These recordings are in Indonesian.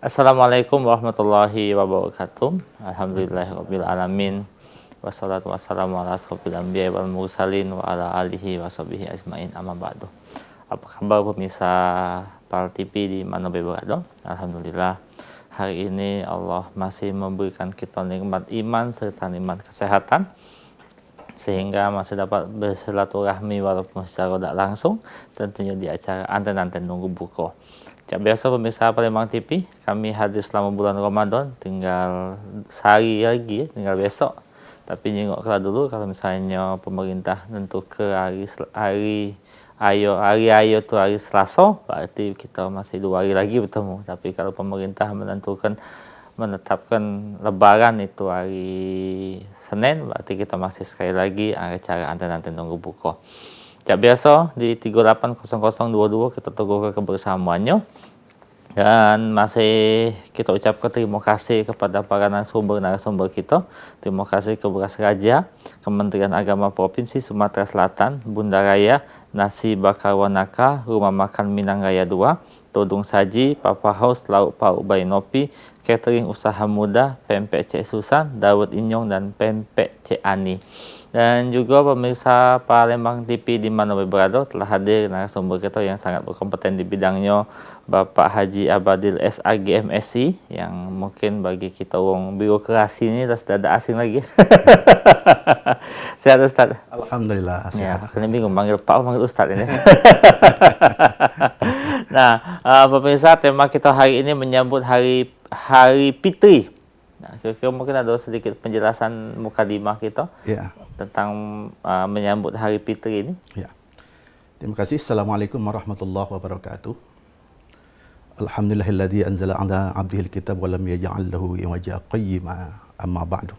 Assalamualaikum warahmatullahi wabarakatuh. Alhamdulillahirabbil alamin. Wassalatu wassalamu ala asrofil anbiya'i wal mursalin wa ala alihi wa sahbihi ajmain, amma ba'du. Apa kabar pemirsa PAL TV di mana berada? Alhamdulillah, hari ini Allah masih memberikan kita nikmat iman serta nikmat kesehatan, sehingga masih dapat bersilaturahmi walaupun secara tidak langsung, tentunya di acara Anten-Anten Nunggu Buko. Biasa pemirsa Palembang TV, kami hadir selama bulan Ramadan, tinggal sehari lagi, tinggal besok. Tapi nyengok dulu kalau misalnya pemerintah tentu ke hari ayo itu hari Selasa, berarti kita masih 2 hari lagi bertemu. Tapi kalau pemerintah menetapkan Lebaran itu hari Senin, berarti kita masih sekali lagi acara Anten-Anten Nunggu Buko. Biasa di 380022 kita tunggu kebersamaannya, dan masih kita ucapkan terima kasih kepada para narasumber kita. Terima kasih ke Beras Raja, Kementerian Agama Provinsi Sumatera Selatan, Bunda Raya, Nasi Bakar Wanaka, Rumah Makan Minang Raya 2, Todung Saji, Papa House, Lauk Pauk Bainopi, Catering Usaha Muda, Pempek Cik Susan, Dawud Inyong, dan Pempek Cik Ani. Dan juga pemirsa Palembang TV di mana berada, telah hadir narasumber kita yang sangat berkompeten di bidangnya, Bapak Haji Abadil SAG MSc, yang mungkin bagi kita orang birokrasi ini sudah ada asing lagi. Sehat Ustaz? Alhamdulillah. Ya, kalian bingung manggil Pak, manggil Ustaz ini. Nah, pemirsa, tema kita hari ini menyambut hari Fitri. Nah, kira-kira mungkin ada sedikit penjelasan mukadimah kita tentang menyambut hari Fitri ini. Ya. Terima kasih. Assalamualaikum warahmatullahi wabarakatuh. Alhamdulillahilladzi anzala 'ala 'abdihil kitab wa lam yaj'al lahu iwaja qayyima, amma ba'du.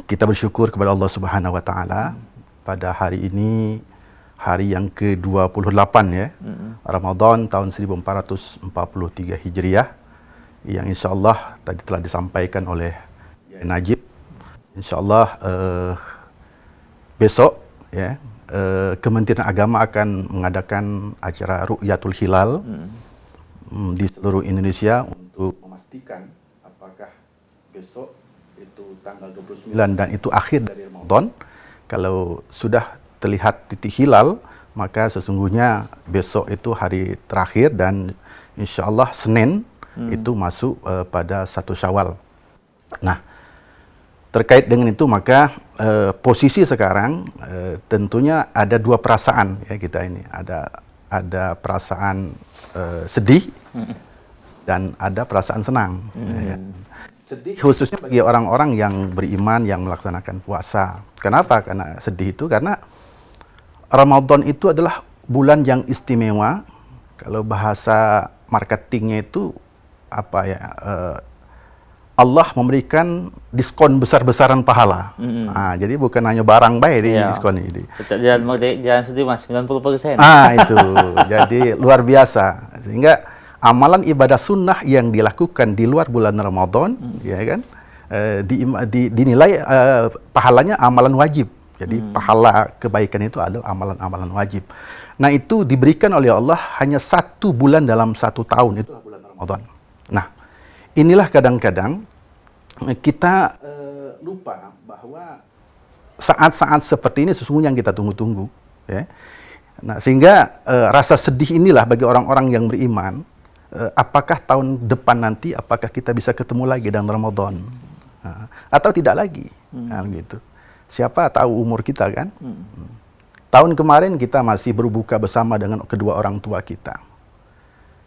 Kita bersyukur kepada Allah Subhanahu wa taala pada hari ini, hari yang ke-28 ya. Ramadan tahun 1443 Hijriah, yang insyaAllah tadi telah disampaikan oleh Yai Najib. InsyaAllah besok ya, Kementerian Agama akan mengadakan acara Ru'yatul Hilal di seluruh Indonesia untuk memastikan apakah besok itu tanggal 29 dan itu akhir dari Ramadan. Kalau sudah terlihat titik hilal, maka sesungguhnya besok itu hari terakhir, dan insyaAllah Senin itu masuk pada 1 Syawal. Nah, terkait dengan itu maka posisi sekarang tentunya ada dua perasaan ya kita ini. Ada perasaan sedih dan ada perasaan senang. Ya. Sedih khususnya bagi orang-orang yang beriman yang melaksanakan puasa. Kenapa? Karena sedih itu karena Ramadan itu adalah bulan yang istimewa. Kalau bahasa marketingnya itu apa ya, Allah memberikan diskon besar-besaran pahala. Nah, jadi bukan hanya barang baik di diskon ini. Jalan Sudirman 90%. Itu. Jadi luar biasa. Sehingga amalan ibadah sunnah yang dilakukan di luar bulan Ramadan, ya kan, dinilai pahalanya amalan wajib. Jadi pahala kebaikan itu adalah amalan-amalan wajib. Nah, itu diberikan oleh Allah hanya 1 bulan dalam 1 tahun, itulah bulan Ramadan. Nah, inilah kadang-kadang kita lupa bahwa saat-saat seperti ini sesungguhnya yang kita tunggu-tunggu. Ya. Nah, sehingga rasa sedih inilah bagi orang-orang yang beriman, apakah tahun depan nanti, apakah kita bisa ketemu lagi dalam Ramadan, atau tidak lagi. Nah, gitu. Siapa tahu umur kita kan? Tahun kemarin kita masih berbuka bersama dengan kedua orang tua kita.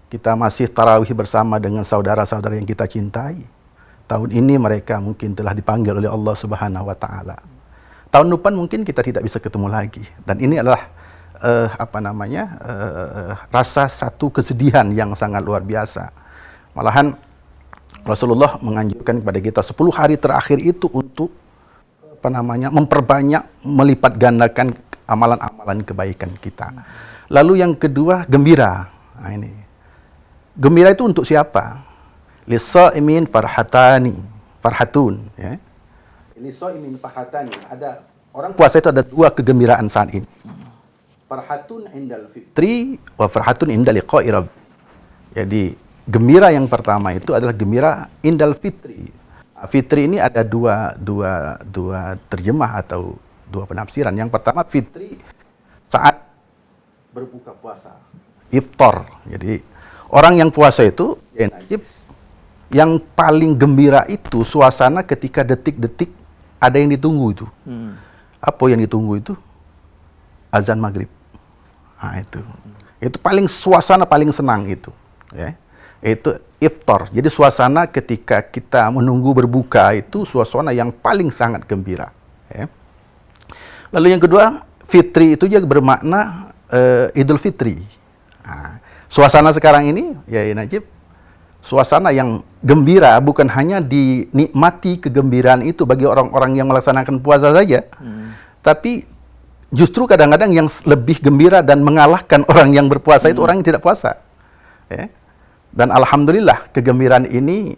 Kita masih tarawih bersama dengan saudara-saudara yang kita cintai. Tahun ini mereka mungkin telah dipanggil oleh Allah Subhanahu wa taala. Tahun depan mungkin kita tidak bisa ketemu lagi. Dan ini adalah rasa satu kesedihan yang sangat luar biasa. Malahan Rasulullah menganjurkan kepada kita 10 hari terakhir itu untuk memperbanyak, melipat gandakan amalan-amalan kebaikan kita. Lalu yang kedua, gembira. Nah, ini. Gembira itu untuk siapa? Lisaimin farhatun, ya. Lisaimin farhatani. Ada orang puasa itu ada 2 kegembiraan saat ini. Farhatun indal fitri wa farhatun inda liqa'i rabb. Jadi gembira yang pertama itu adalah gembira Idul Fitri. Fitri ini ada dua terjemah atau dua penafsiran. Yang pertama, Fitri saat berbuka puasa, iftar. Jadi orang yang puasa itu, ya Najib, yang paling gembira itu suasana ketika detik-detik ada yang ditunggu itu. Apa yang ditunggu itu? Azan maghrib. Nah, itu paling suasana paling senang itu. Ya. Itu iftar. Jadi suasana ketika kita menunggu berbuka itu suasana yang paling sangat gembira. Ya. Lalu yang kedua, Fitri itu juga bermakna Idul Fitri. Nah, suasana sekarang ini, ya Najib, suasana yang gembira bukan hanya dinikmati kegembiraan itu bagi orang-orang yang melaksanakan puasa saja, tapi justru kadang-kadang yang lebih gembira dan mengalahkan orang yang berpuasa itu orang yang tidak puasa. Ya. Dan alhamdulillah kegembiraan ini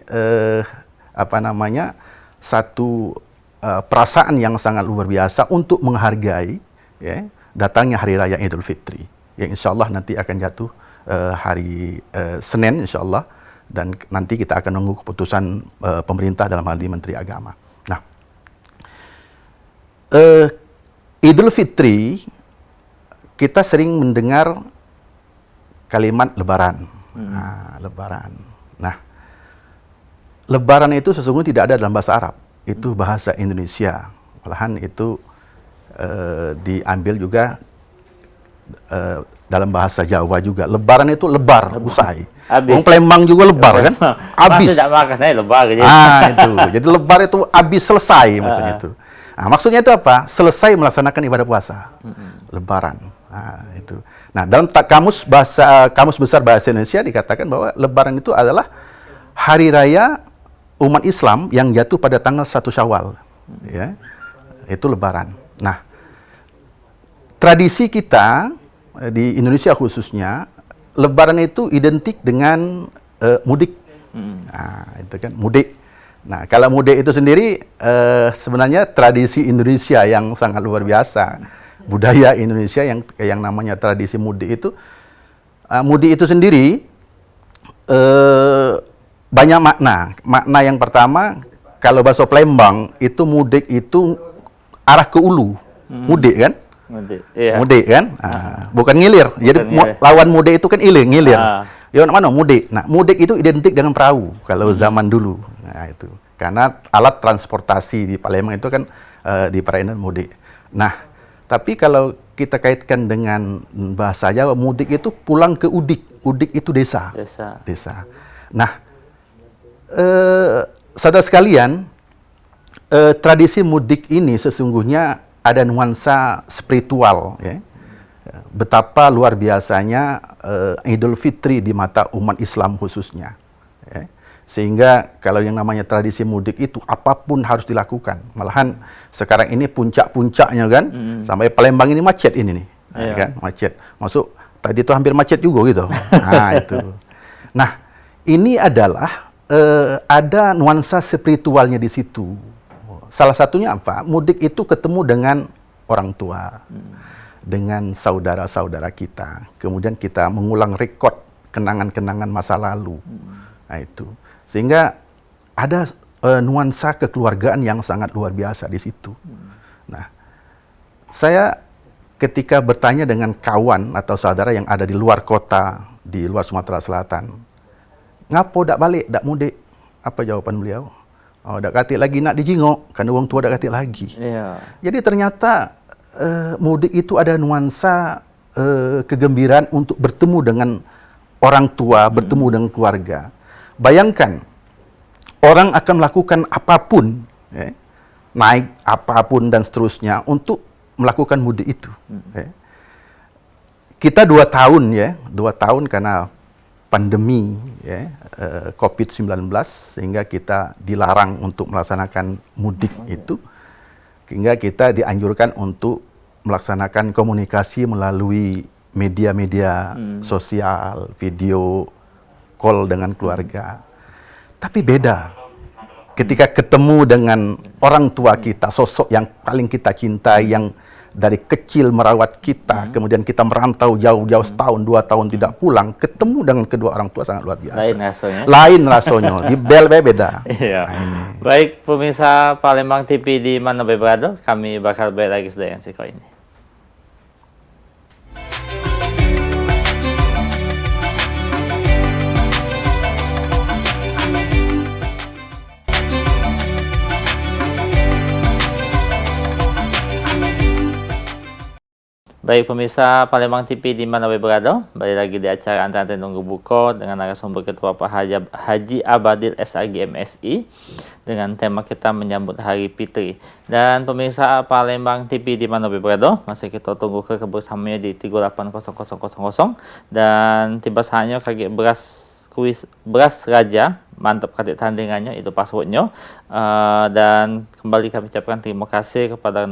satu perasaan yang sangat luar biasa untuk menghargai ya, datangnya hari raya Idul Fitri yang insya Allah nanti akan jatuh hari Senin insya Allah, dan nanti kita akan menunggu keputusan pemerintah dalam hal ini Menteri Agama. Nah, Idul Fitri kita sering mendengar kalimat Lebaran. Lebaran. Nah, Lebaran itu sesungguhnya tidak ada dalam bahasa Arab, itu bahasa Indonesia. Malahan itu diambil juga dalam bahasa Jawa juga. Lebaran itu lebar, usai. Wong Palembang juga lebar kan? Habis. Tidak makan lebar gitu. Itu. Jadi lebar itu habis, selesai maksudnya itu. Nah, maksudnya itu apa? Selesai melaksanakan ibadah puasa. Lebaran. Nah, itu. Nah, dalam kamus besar bahasa Indonesia dikatakan bahwa Lebaran itu adalah hari raya umat Islam yang jatuh pada tanggal 1 Syawal. Ya. Itu Lebaran. Nah, tradisi kita di Indonesia khususnya, Lebaran itu identik dengan mudik. Nah, itu kan mudik. Nah, kalau mudik itu sendiri sebenarnya tradisi Indonesia yang sangat luar biasa. Budaya Indonesia yang namanya tradisi mudik itu, mudik itu sendiri banyak makna. Makna yang pertama, kalau bahasa Palembang itu mudik itu arah ke ulu, mudik kan? Mudik, iya. Mudik kan? Bukan ngilir. Jadi lawan mudik itu kan ngilir. Ya mana mudik. Nah, mudik itu identik dengan perahu kalau zaman dulu. Nah, itu. Karena alat transportasi di Palembang itu kan di perairan mudik. Nah, tapi kalau kita kaitkan dengan bahasa Jawa, mudik itu pulang ke udik. Udik itu desa. Desa. Nah, saudara sekalian, tradisi mudik ini sesungguhnya ada nuansa spiritual, ya. Betapa luar biasanya Idul Fitri di mata umat Islam khususnya. Ya. Sehingga kalau yang namanya tradisi mudik itu apapun harus dilakukan. Malahan sekarang ini puncak-puncaknya kan, sampai Palembang ini macet ini nih, kan? Macet. Masuk tadi itu hampir macet juga gitu. Nah, itu. Nah, ini adalah ada nuansa spiritualnya di situ. Salah satunya apa? Mudik itu ketemu dengan orang tua, dengan saudara-saudara kita. Kemudian kita mengulang rekod kenangan-kenangan masa lalu. Nah, itu. Sehingga ada nuansa kekeluargaan yang sangat luar biasa di situ. Nah, saya ketika bertanya dengan kawan atau saudara yang ada di luar kota, di luar Sumatera Selatan, ngapo dak balik, dak mudik? Apa jawaban beliau? Oh, dak katik lagi nak dijingok, karena orang tua dak katik lagi. Yeah. Jadi ternyata mudik itu ada nuansa kegembiraan untuk bertemu dengan orang tua, bertemu dengan keluarga. Bayangkan, orang akan melakukan apapun, ya, naik apapun dan seterusnya untuk melakukan mudik itu. Ya. Kita 2 tahun ya, 2 tahun karena pandemi ya, COVID-19 sehingga kita dilarang untuk melaksanakan mudik itu, sehingga kita dianjurkan untuk melaksanakan komunikasi melalui media-media sosial, video call dengan keluarga. Tapi beda ketika ketemu dengan orang tua kita, sosok yang paling kita cintai, yang dari kecil merawat kita, kemudian kita merantau jauh-jauh setahun, 2 tahun tidak pulang, ketemu dengan kedua orang tua sangat luar biasa. Lain rasanya. Lain rasanya, di bel beda. Iya. Nah, ini. Baik, pemirsa Palembang TV di mana berada, kami bakal balik lagi sudah yang siko ini. Baik pemirsa Palembang TV di mana berada, balik lagi di acara Antara Nunggu Buko dengan narasumber Ketua Pak Haji Abadil SAG MSI dengan tema kita menyambut Hari Fitri. Dan pemirsa Palembang TV di mana berada, masih kita tunggu ke kebersamaan di 380000 dan tiba saatnya kaki kuis beras raja mantap kali tandingannya itu passwordnya. Dan kembali kami ucapkan terima kasih kepada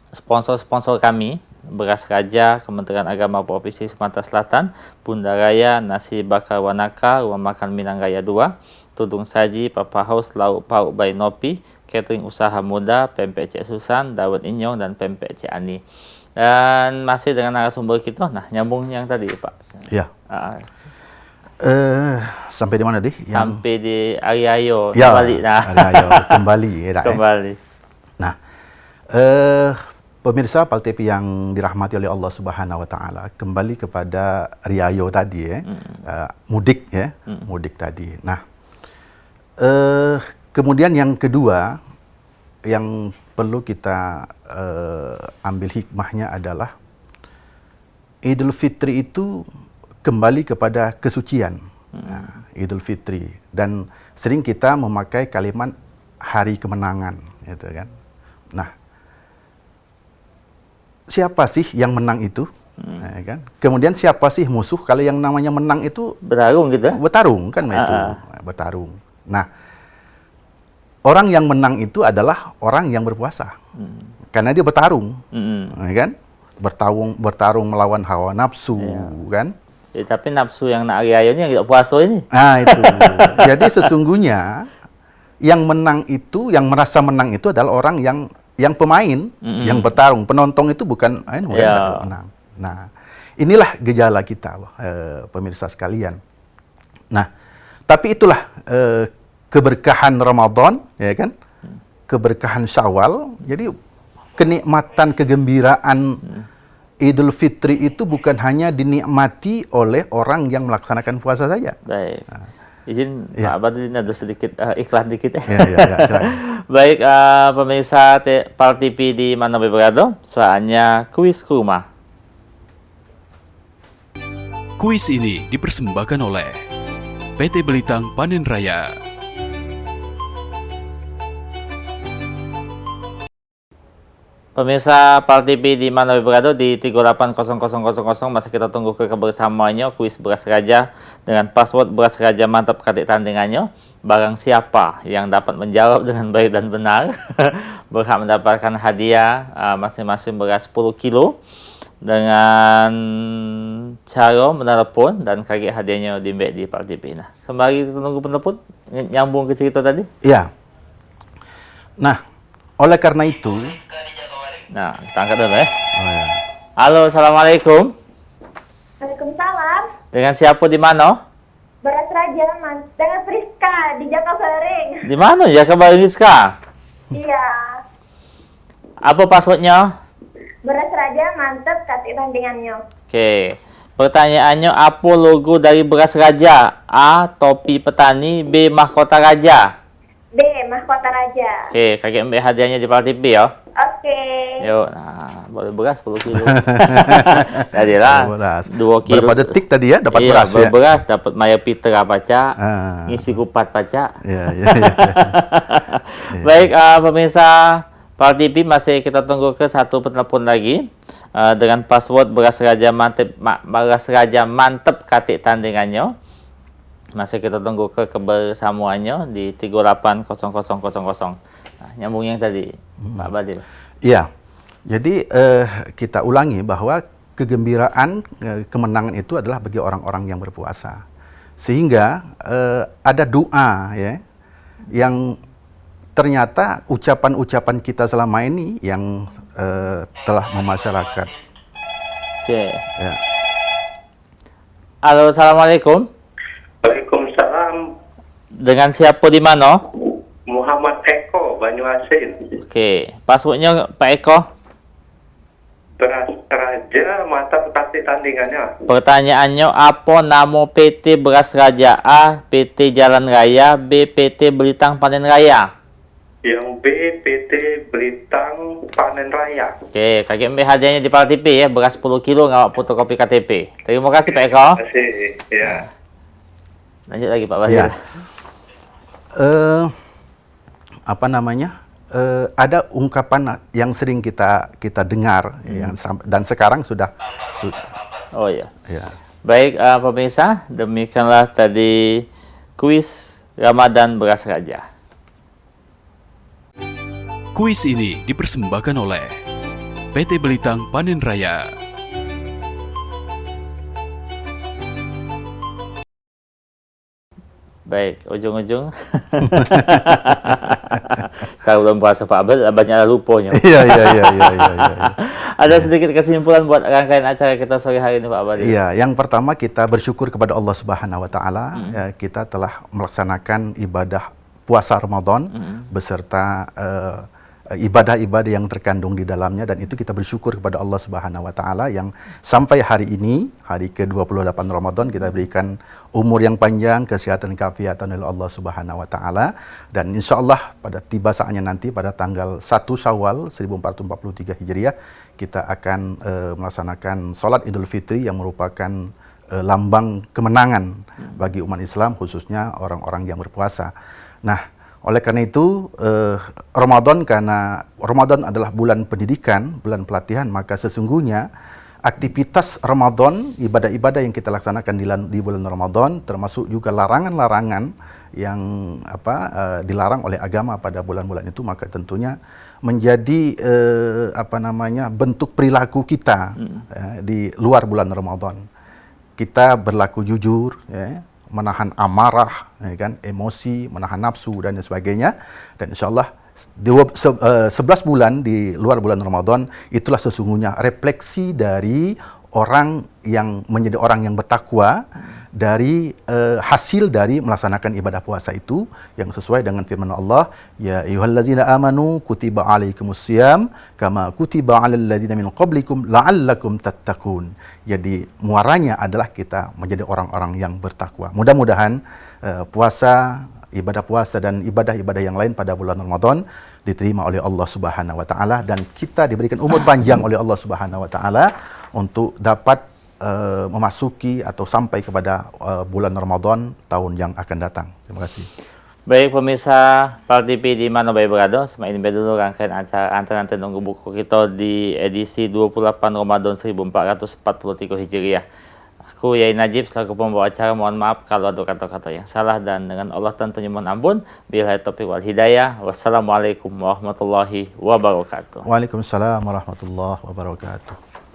sponsor-sponsor kami, Beras Raja, Kementerian Agama Provinsi Sumatera Selatan, Bunda Raya, Nasi Bakar Wanaka, Rumah Makan Minang Raya 2, Tudung Saji, Papa House, Lauk Pauk by Nopi, Catering Usaha Muda, Pempek Cik Susan, Dawet Inyong, dan Pempek Cik Ani. Dan masih dengan narasumber kita, nah nyambung yang tadi Pak. Ya. Sampai di mana di? Sampai di Ariayo, ya, kembali. Nah. Ariayo, kembali. Ya, kembali. Nah, pemirsa Pal TV yang dirahmati oleh Allah Subhanahu wa taala, kembali kepada Riayo tadi ya. Mudik ya, mudik tadi. Nah, kemudian yang kedua yang perlu kita ambil hikmahnya adalah Idul Fitri itu kembali kepada kesucian. Nah, Idul Fitri, dan sering kita memakai kalimat hari kemenangan gitu kan. Nah, siapa sih yang menang itu? Nah, kan? Kemudian siapa sih musuh? Kalau yang namanya menang itu bertarung gitu. Bertarung kan itu. Bertarung. Nah, orang yang menang itu adalah orang yang berpuasa. Karena dia bertarung. Nah, kan? Bertarung melawan hawa nafsu, kan? Ya, tapi nafsu yang nak riayanya tidak puasa ini. Nah, itu. Jadi sesungguhnya yang menang itu, yang merasa menang itu adalah orang yang pemain, yang bertarung. Penonton itu bukan menang. Nah, inilah gejala kita, pemirsa sekalian. Nah, tapi itulah keberkahan Ramadan, ya kan? Keberkahan Syawal. Jadi kenikmatan, kegembiraan Idul Fitri itu bukan hanya dinikmati oleh orang yang melaksanakan puasa saja. Baik. Izin Pak Abadil, ada sedikit iklan dikit ya. Baik, pemirsa Pal TV di mana berada, saatnya kuis kurma. Kuis ini dipersembahkan oleh PT Belitang Panen Raya. Pemirsa Pal TV di mana berada di 380000 masih kita tunggu ke kebersamaannya kuis beras raja dengan password beras raja mantap kali tandingannya. Barang siapa yang dapat menjawab dengan baik dan benar berhak mendapatkan hadiah masing-masing beras 10 kilo dengan cara menelpon dan kaki hadiahnya dimbek di Pal TV. Nah, sembari kita tunggu penelpon, nyambung ke cerita tadi. Iya. Nah, oleh karena itu, nah, kita angkat dulu ya. Halo, assalamualaikum. Waalaikumsalam. Dengan siapa di mana? Beras Raja, dengan Friska di Jakarta Sering. Di mana ya kabar Rizka? Iya. Apa passwordnya? Beras Raja mantep kasih tandingannya. Oke. Pertanyaannya, apa logo dari beras raja? A. Topi petani. B. Mahkota raja. B. Mahkota Raja. Oke, kakek ambil hadiahnya di Pal TV ya. Oke. Yuk, nah, boleh beras 10 kilo. Jadilah 2 kilo. berapa detik tadi ya dapat iya, beras ya? beras dapat Maya Pitra paca, ngisi kupat paca. Iya. Baik, pemirsa Pal TV, masih kita tunggu ke satu penelpon lagi dengan password beras raja mantep katik tandingannya. Masih kita tunggu ke kebersamaannya di 380000. Nah, nyambung yang tadi, Pak Badil. Iya. Jadi kita ulangi bahwa kegembiraan kemenangan itu adalah bagi orang-orang yang berpuasa. Sehingga ada doa ya yang ternyata ucapan-ucapan kita selama ini yang telah memasyarakat. Oke. Ya. Halo, assalamualaikum. Waalaikumsalam. Dengan siapa di mana? Muhammad Eko, Banyuasin. Oke, passwordnya Pak Eko. Beras Raja mata taktik tandingannya. Pertanyaannya, apa nama PT Beras Raja? A. PT Jalan Raya. B. PT Belitang Panen Raya. Yang B, PT Belitang Panen Raya. Oke, kakek ambil hadiahnya di Pal TV ya. Beras 10 kilo ngawak fotokopi KTP. Terima kasih Pak Eko. Terima kasih. Ya. Lanjut lagi Pak Basil. Ya. Apa namanya? Ada ungkapan yang sering kita dengar dan sekarang sudah Oh iya. ya. Baik pemirsa, demikianlah tadi kuis Ramadan Beras Raja. Kuis ini dipersembahkan oleh PT Belitang Panen Raya. Baik, ujung-ujung. Saya belum puasa Pak Abel, banyak lupanya. Iya. Ada sedikit kesimpulan buat rangkaian acara kita sore hari ini Pak Abel. Iya, yang pertama kita bersyukur kepada Allah Subhanahu wa taala, ya, kita telah melaksanakan ibadah puasa Ramadan beserta ibadah-ibadah yang terkandung di dalamnya, dan itu kita bersyukur kepada Allah Subhanahu wa taala yang sampai hari ini, hari ke-28 Ramadan, kita berikan umur yang panjang, kesehatan kafiatan oleh Allah Subhanahu wa taala, dan insyaallah pada tiba saatnya nanti pada tanggal 1 Syawal 1443 Hijriah kita akan melaksanakan salat Idul Fitri yang merupakan lambang kemenangan bagi umat Islam, khususnya orang-orang yang berpuasa. Nah, oleh karena itu, karena Ramadan adalah bulan pendidikan, bulan pelatihan, maka sesungguhnya aktivitas Ramadan, ibadah-ibadah yang kita laksanakan di bulan Ramadan, termasuk juga larangan-larangan yang dilarang oleh agama pada bulan-bulan itu, maka tentunya menjadi bentuk perilaku kita di luar bulan Ramadan. Kita berlaku jujur, ya, menahan amarah, ya kan, emosi, menahan nafsu dan sebagainya. Dan insyaallah 11 bulan di luar bulan Ramadan itulah sesungguhnya refleksi dari orang yang menjadi orang yang bertakwa, dari hasil dari melaksanakan ibadah puasa itu yang sesuai dengan firman Allah, ya ayyuhallazina amanu kutiba alaikumusiyam kama kutiba alal ladzina min qablikum la'allakum tattaqun. Jadi muaranya adalah kita menjadi orang-orang yang bertakwa. Mudah-mudahan ibadah puasa dan ibadah-ibadah yang lain pada bulan Ramadan diterima oleh Allah Subhanahu wa taala, dan kita diberikan umur panjang oleh Allah Subhanahu wa taala untuk dapat memasuki atau sampai kepada bulan Ramadan tahun yang akan datang. Terima kasih. Baik pemirsa Pal TV di mana baik berada, semakin dulu rangkaian acara antar-antar nunggu buku kita di edisi 28 Ramadan 1443 Hijriah. Aku Yai Najib selaku pembawa acara, mohon maaf kalau ada kata-kata yang salah, dan dengan Allah tentunya mohon ampun. Billahi taufiq wal hidayah. Wassalamualaikum warahmatullahi wabarakatuh. Waalaikumsalam warahmatullahi wabarakatuh.